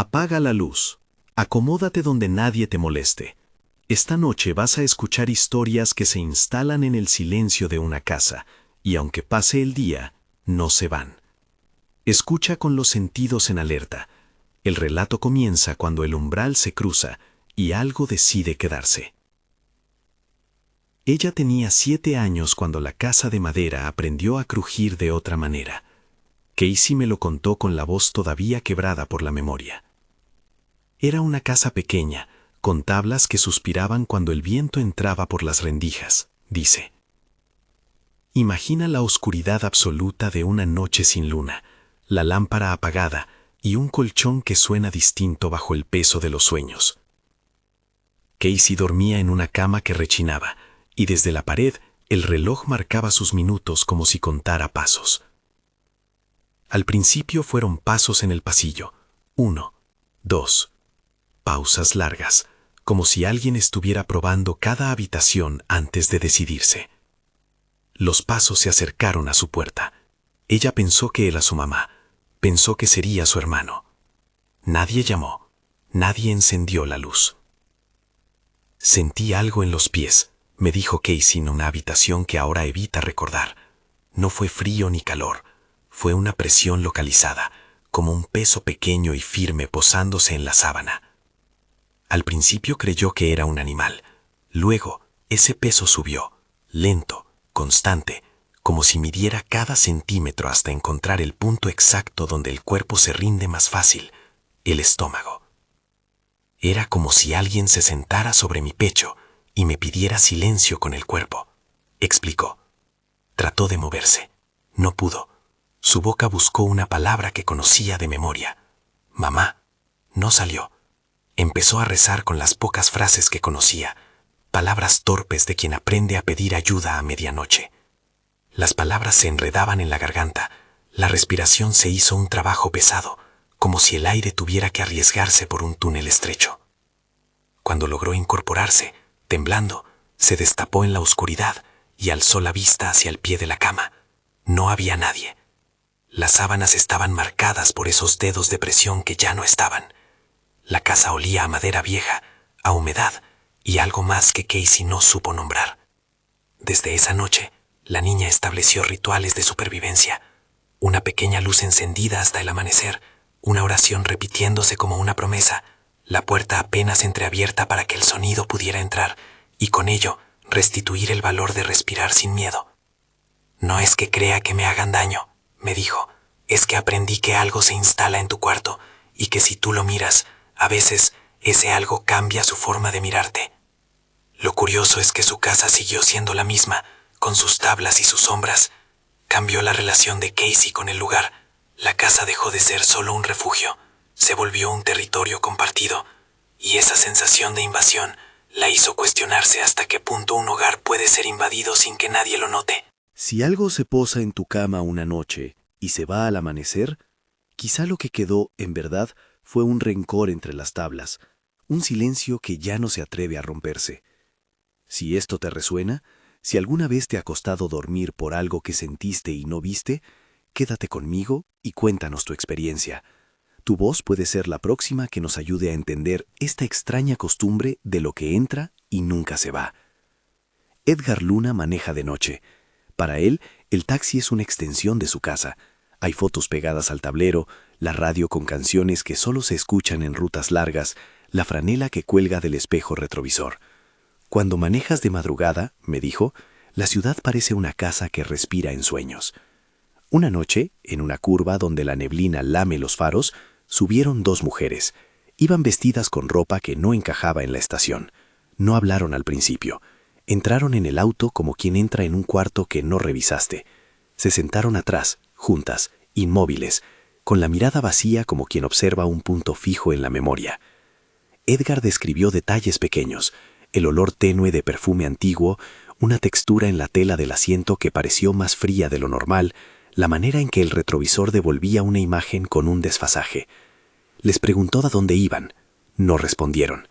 Apaga la luz. Acomódate donde nadie te moleste. Esta noche vas a escuchar historias que se instalan en el silencio de una casa, y aunque pase el día, no se van. Escucha con los sentidos en alerta. El relato comienza cuando el umbral se cruza y algo decide quedarse. Ella tenía 7 años cuando la casa de madera aprendió a crujir de otra manera. Casey me lo contó con la voz todavía quebrada por la memoria. Era una casa pequeña, con tablas que suspiraban cuando el viento entraba por las rendijas, dice. Imagina la oscuridad absoluta de una noche sin luna, la lámpara apagada y un colchón que suena distinto bajo el peso de los sueños. Casey dormía en una cama que rechinaba, y desde la pared el reloj marcaba sus minutos como si contara pasos. Al principio fueron pasos en el pasillo, 1, 2, pausas largas, como si alguien estuviera probando cada habitación antes de decidirse. Los pasos se acercaron a su puerta. Ella pensó que era su mamá, pensó que sería su hermano. Nadie llamó, nadie encendió la luz. Sentí algo en los pies, me dijo Casey en una habitación que ahora evita recordar. No fue frío ni calor, fue una presión localizada, como un peso pequeño y firme posándose en la sábana. Al principio creyó que era un animal. Luego, ese peso subió, lento, constante, como si midiera cada centímetro hasta encontrar el punto exacto donde el cuerpo se rinde más fácil, el estómago. Era como si alguien se sentara sobre mi pecho y me pidiera silencio con el cuerpo, explicó. Trató de moverse. No pudo. Su boca buscó una palabra que conocía de memoria. Mamá. No salió. Empezó a rezar con las pocas frases que conocía, palabras torpes de quien aprende a pedir ayuda a medianoche. Las palabras se enredaban en la garganta, la respiración se hizo un trabajo pesado, como si el aire tuviera que arriesgarse por un túnel estrecho. Cuando logró incorporarse, temblando, se destapó en la oscuridad y alzó la vista hacia el pie de la cama. No había nadie. Las sábanas estaban marcadas por esos dedos de presión que ya no estaban. La casa olía a madera vieja, a humedad y algo más que Casey no supo nombrar. Desde esa noche, la niña estableció rituales de supervivencia. Una pequeña luz encendida hasta el amanecer, una oración repitiéndose como una promesa, la puerta apenas entreabierta para que el sonido pudiera entrar y con ello restituir el valor de respirar sin miedo. No es que crea que me hagan daño, me dijo, es que aprendí que algo se instala en tu cuarto y que si tú lo miras, a veces ese algo cambia su forma de mirarte. Lo curioso es que su casa siguió siendo la misma, con sus tablas y sus sombras. Cambió la relación de Casey con el lugar. La casa dejó de ser solo un refugio, se volvió un territorio compartido, y esa sensación de invasión la hizo cuestionarse hasta qué punto un hogar puede ser invadido sin que nadie lo note. Si algo se posa en tu cama una noche y se va al amanecer, quizá lo que quedó, en verdad, fue un rencor entre las tablas, un silencio que ya no se atreve a romperse. Si esto te resuena, si alguna vez te ha costado dormir por algo que sentiste y no viste, quédate conmigo y cuéntanos tu experiencia. Tu voz puede ser la próxima que nos ayude a entender esta extraña costumbre de lo que entra y nunca se va. Edgar Luna maneja de noche. Para él, el taxi es una extensión de su casa. Hay fotos pegadas al tablero, la radio con canciones que solo se escuchan en rutas largas, la franela que cuelga del espejo retrovisor. Cuando manejas de madrugada, me dijo, la ciudad parece una casa que respira en sueños. Una noche, en una curva donde la neblina lame los faros, subieron 2 mujeres. Iban vestidas con ropa que no encajaba en la estación. No hablaron al principio. Entraron en el auto como quien entra en un cuarto que no revisaste. Se sentaron atrás, juntas, inmóviles, con la mirada vacía como quien observa un punto fijo en la memoria. Edgar describió detalles pequeños, el olor tenue de perfume antiguo, una textura en la tela del asiento que pareció más fría de lo normal, la manera en que el retrovisor devolvía una imagen con un desfasaje. Les preguntó de dónde iban. No respondieron.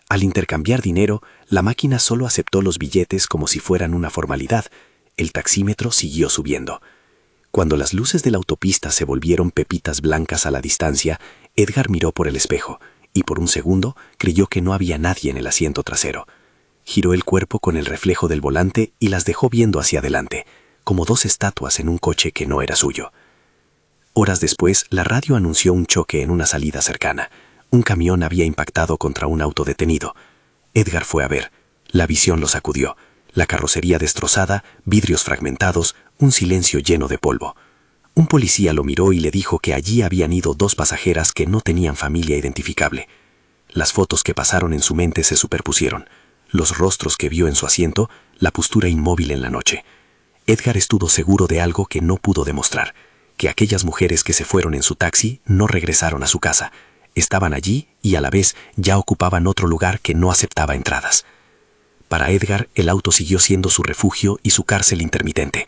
Al intercambiar dinero, la máquina solo aceptó los billetes como si fueran una formalidad. El taxímetro siguió subiendo. Cuando las luces de la autopista se volvieron pepitas blancas a la distancia, Edgar miró por el espejo y por un segundo creyó que no había nadie en el asiento trasero. Giró el cuerpo con el reflejo del volante y las dejó viendo hacia adelante, como dos estatuas en un coche que no era suyo. Horas después, la radio anunció un choque en una salida cercana. Un camión había impactado contra un auto detenido. Edgar fue a ver. La visión lo sacudió. La carrocería destrozada, vidrios fragmentados, un silencio lleno de polvo. Un policía lo miró y le dijo que allí habían ido dos pasajeras que no tenían familia identificable. Las fotos que pasaron en su mente se superpusieron. Los rostros que vio en su asiento, la postura inmóvil en la noche. Edgar estuvo seguro de algo que no pudo demostrar, que aquellas mujeres que se fueron en su taxi no regresaron a su casa. Estaban allí y a la vez ya ocupaban otro lugar que no aceptaba entradas. Para Edgar, el auto siguió siendo su refugio y su cárcel intermitente.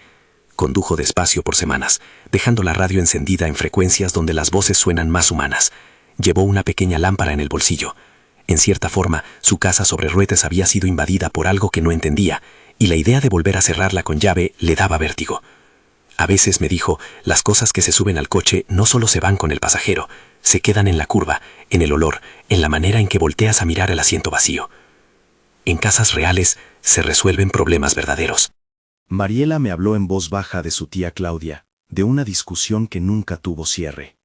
Condujo despacio por semanas, dejando la radio encendida en frecuencias donde las voces suenan más humanas. Llevó una pequeña lámpara en el bolsillo. En cierta forma, su casa sobre ruedas había sido invadida por algo que no entendía, y la idea de volver a cerrarla con llave le daba vértigo. A veces, me dijo, las cosas que se suben al coche no solo se van con el pasajero, se quedan en la curva, en el olor, en la manera en que volteas a mirar el asiento vacío. En casas reales se resuelven problemas verdaderos. Mariela me habló en voz baja de su tía Claudia, de una discusión que nunca tuvo cierre.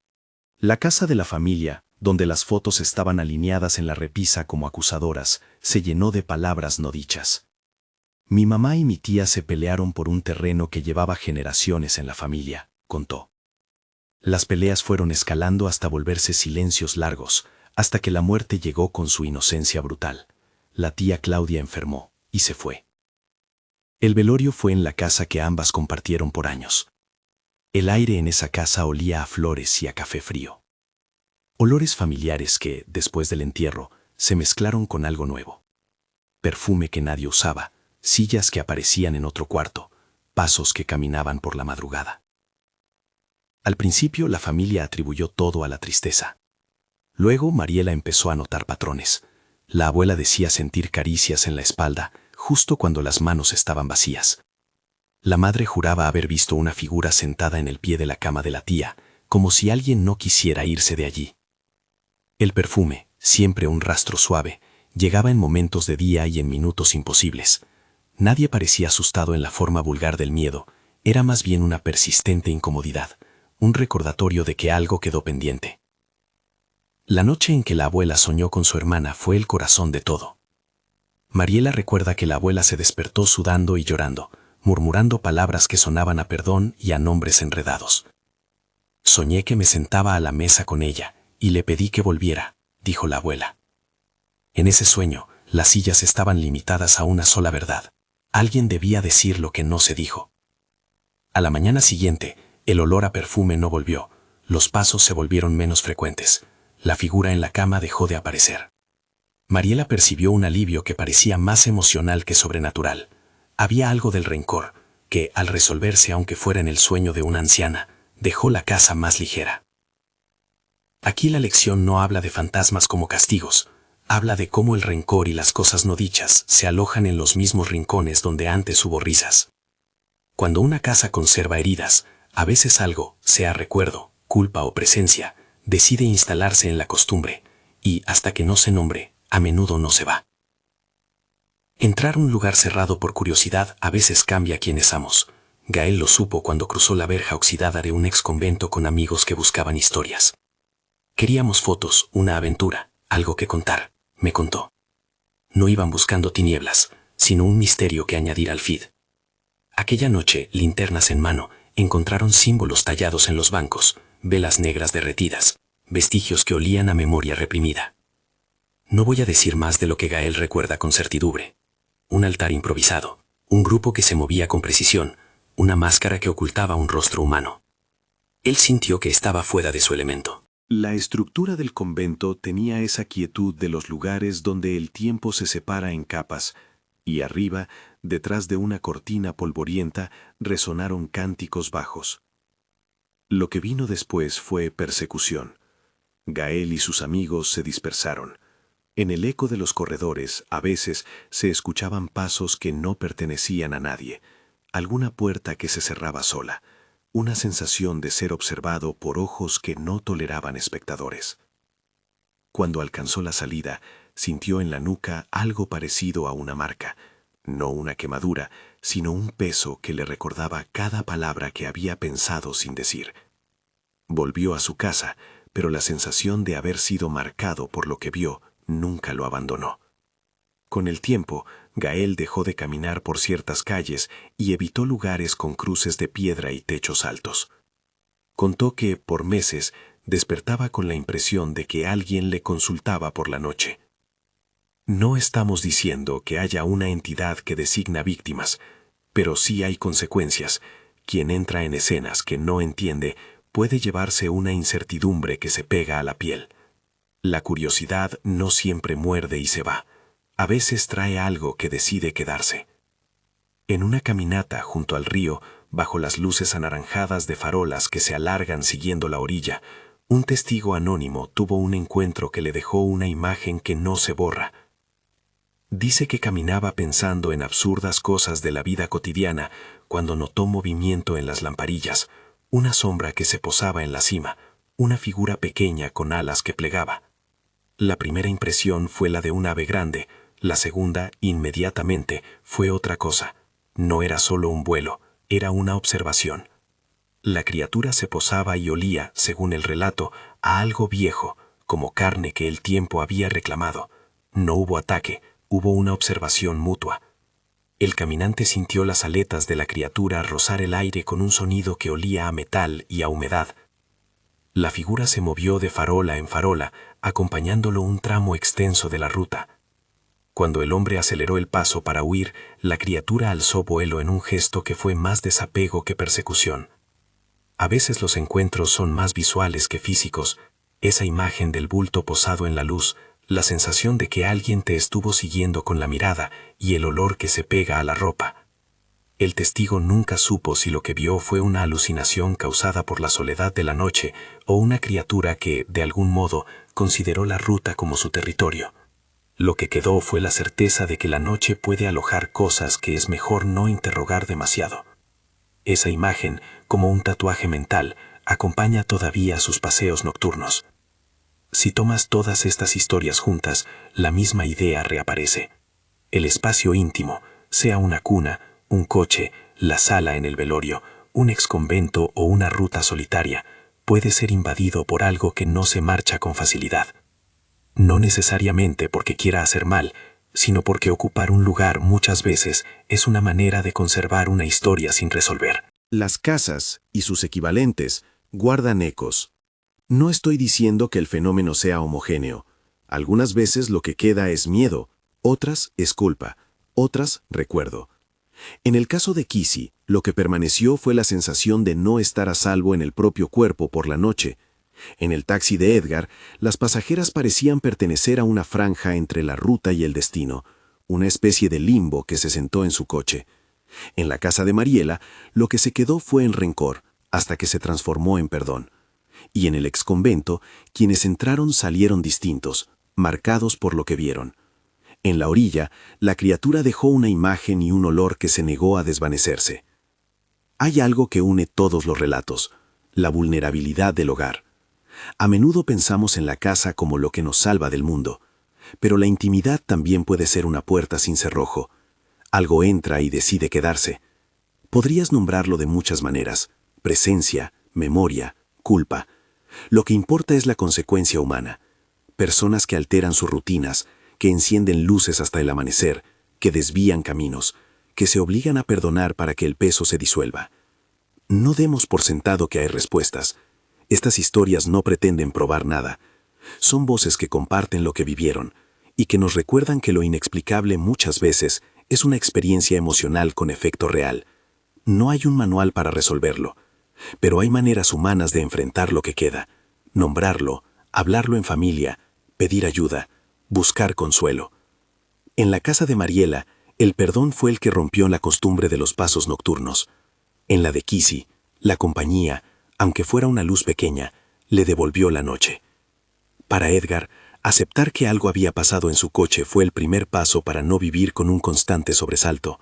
La casa de la familia, donde las fotos estaban alineadas en la repisa como acusadoras, se llenó de palabras no dichas. Mi mamá y mi tía se pelearon por un terreno que llevaba generaciones en la familia, contó. Las peleas fueron escalando hasta volverse silencios largos, hasta que la muerte llegó con su inocencia brutal. La tía Claudia enfermó y se fue. El velorio fue en la casa que ambas compartieron por años. El aire en esa casa olía a flores y a café frío. Olores familiares que, después del entierro, se mezclaron con algo nuevo. Perfume que nadie usaba, sillas que aparecían en otro cuarto, pasos que caminaban por la madrugada. Al principio la familia atribuyó todo a la tristeza. Luego Mariela empezó a notar patrones. La abuela decía sentir caricias en la espalda, justo cuando las manos estaban vacías. La madre juraba haber visto una figura sentada en el pie de la cama de la tía, como si alguien no quisiera irse de allí. El perfume, siempre un rastro suave, llegaba en momentos de día y en minutos imposibles. Nadie parecía asustado en la forma vulgar del miedo, era más bien una persistente incomodidad, un recordatorio de que algo quedó pendiente. La noche en que la abuela soñó con su hermana fue el corazón de todo. Mariela recuerda que la abuela se despertó sudando y llorando, murmurando palabras que sonaban a perdón y a nombres enredados. Soñé que me sentaba a la mesa con ella y le pedí que volviera, dijo la abuela. En ese sueño, las sillas estaban limitadas a una sola verdad. Alguien debía decir lo que no se dijo. A la mañana siguiente, el olor a perfume no volvió, los pasos se volvieron menos frecuentes, la figura en la cama dejó de aparecer. Mariela percibió un alivio que parecía más emocional que sobrenatural. Había algo del rencor, que, al resolverse aunque fuera en el sueño de una anciana, dejó la casa más ligera. Aquí la lección no habla de fantasmas como castigos, habla de cómo el rencor y las cosas no dichas se alojan en los mismos rincones donde antes hubo risas. Cuando una casa conserva heridas, a veces algo, sea recuerdo, culpa o presencia, decide instalarse en la costumbre, y hasta que no se nombre, a menudo no se va. Entrar a un lugar cerrado por curiosidad a veces cambia a quienes somos. Gael lo supo cuando cruzó la verja oxidada de un ex convento con amigos que buscaban historias. Queríamos fotos, una aventura, algo que contar, me contó. No iban buscando tinieblas, sino un misterio que añadir al feed. Aquella noche, linternas en mano, encontraron símbolos tallados en los bancos, velas negras derretidas, vestigios que olían a memoria reprimida. No voy a decir más de lo que Gael recuerda con certidumbre. Un altar improvisado, un grupo que se movía con precisión, una máscara que ocultaba un rostro humano. Él sintió que estaba fuera de su elemento. La estructura del convento tenía esa quietud de los lugares donde el tiempo se separa en capas, y arriba, detrás de una cortina polvorienta, resonaron cánticos bajos. Lo que vino después fue persecución. Gael y sus amigos se dispersaron. En el eco de los corredores, a veces, se escuchaban pasos que no pertenecían a nadie, alguna puerta que se cerraba sola, una sensación de ser observado por ojos que no toleraban espectadores. Cuando alcanzó la salida, sintió en la nuca algo parecido a una marca, no una quemadura, sino un peso que le recordaba cada palabra que había pensado sin decir. Volvió a su casa, pero la sensación de haber sido marcado por lo que vio nunca lo abandonó. Con el tiempo, Gael dejó de caminar por ciertas calles y evitó lugares con cruces de piedra y techos altos. Contó que, por meses, despertaba con la impresión de que alguien le consultaba por la noche. No estamos diciendo que haya una entidad que designa víctimas, pero sí hay consecuencias. Quien entra en escenas que no entiende puede llevarse una incertidumbre que se pega a la piel. La curiosidad no siempre muerde y se va. A veces trae algo que decide quedarse. En una caminata junto al río, bajo las luces anaranjadas de farolas que se alargan siguiendo la orilla, un testigo anónimo tuvo un encuentro que le dejó una imagen que no se borra. Dice que caminaba pensando en absurdas cosas de la vida cotidiana cuando notó movimiento en las lamparillas, una sombra que se posaba en la cima, una figura pequeña con alas que plegaba. La primera impresión fue la de un ave grande, la segunda, inmediatamente, fue otra cosa. No era solo un vuelo, era una observación. La criatura se posaba y olía, según el relato, a algo viejo, como carne que el tiempo había reclamado. No hubo ataque, hubo una observación mutua. El caminante sintió las aletas de la criatura rozar el aire con un sonido que olía a metal y a humedad. La figura se movió de farola en farola, acompañándolo un tramo extenso de la ruta. Cuando el hombre aceleró el paso para huir, la criatura alzó vuelo en un gesto que fue más desapego que persecución. A veces los encuentros son más visuales que físicos. Esa imagen del bulto posado en la luz, la sensación de que alguien te estuvo siguiendo con la mirada y el olor que se pega a la ropa. El testigo nunca supo si lo que vio fue una alucinación causada por la soledad de la noche o una criatura que, de algún modo, consideró la ruta como su territorio. Lo que quedó fue la certeza de que la noche puede alojar cosas que es mejor no interrogar demasiado. Esa imagen, como un tatuaje mental, acompaña todavía sus paseos nocturnos. Si tomas todas estas historias juntas, la misma idea reaparece. El espacio íntimo, sea una cuna, un coche, la sala en el velorio, un exconvento o una ruta solitaria, puede ser invadido por algo que no se marcha con facilidad. No necesariamente porque quiera hacer mal, sino porque ocupar un lugar muchas veces es una manera de conservar una historia sin resolver. Las casas y sus equivalentes guardan ecos. No estoy diciendo que el fenómeno sea homogéneo. Algunas veces lo que queda es miedo, otras es culpa, otras recuerdo. En el caso de Kissy, lo que permaneció fue la sensación de no estar a salvo en el propio cuerpo por la noche. En el taxi de Edgar, las pasajeras parecían pertenecer a una franja entre la ruta y el destino, una especie de limbo que se sentó en su coche. En la casa de Mariela, lo que se quedó fue en rencor, hasta que se transformó en perdón. Y en el exconvento, quienes entraron salieron distintos, marcados por lo que vieron. En la orilla, la criatura dejó una imagen y un olor que se negó a desvanecerse. Hay algo que une todos los relatos, la vulnerabilidad del hogar. A menudo pensamos en la casa como lo que nos salva del mundo, pero la intimidad también puede ser una puerta sin cerrojo. Algo entra y decide quedarse. Podrías nombrarlo de muchas maneras: presencia, memoria, culpa. Lo que importa es la consecuencia humana. Personas que alteran sus rutinas, que encienden luces hasta el amanecer, que desvían caminos, que se obligan a perdonar para que el peso se disuelva. No demos por sentado que hay respuestas. Estas historias no pretenden probar nada. Son voces que comparten lo que vivieron y que nos recuerdan que lo inexplicable muchas veces es una experiencia emocional con efecto real. No hay un manual para resolverlo, pero hay maneras humanas de enfrentar lo que queda, nombrarlo, hablarlo en familia, pedir ayuda, buscar consuelo. En la casa de Mariela, el perdón fue el que rompió la costumbre de los pasos nocturnos. En la de Kissy, la compañía, aunque fuera una luz pequeña, le devolvió la noche. Para Edgar, aceptar que algo había pasado en su coche fue el primer paso para no vivir con un constante sobresalto.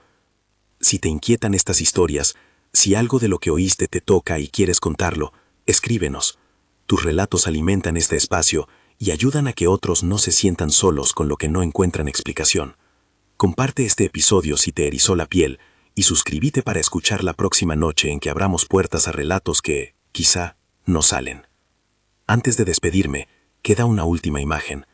Si te inquietan estas historias, si algo de lo que oíste te toca y quieres contarlo, escríbenos. Tus relatos alimentan este espacio y ayudan a que otros no se sientan solos con lo que no encuentran explicación. Comparte este episodio si te erizó la piel y suscríbete para escuchar la próxima noche en que abramos puertas a relatos que, quizá, no salen. Antes de despedirme, queda una última imagen.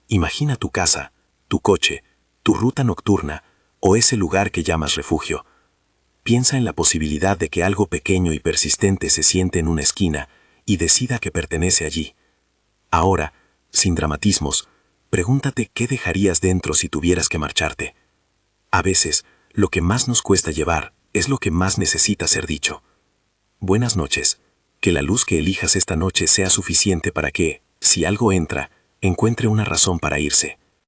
Imagina tu casa, tu coche, tu ruta nocturna o ese lugar que llamas refugio. Piensa en la posibilidad de que algo pequeño y persistente se siente en una esquina y decida que pertenece allí. Ahora, sin dramatismos, pregúntate qué dejarías dentro si tuvieras que marcharte. A veces, lo que más nos cuesta llevar es lo que más necesita ser dicho. Buenas noches. Que la luz que elijas esta noche sea suficiente para que, si algo entra, encuentre una razón para irse.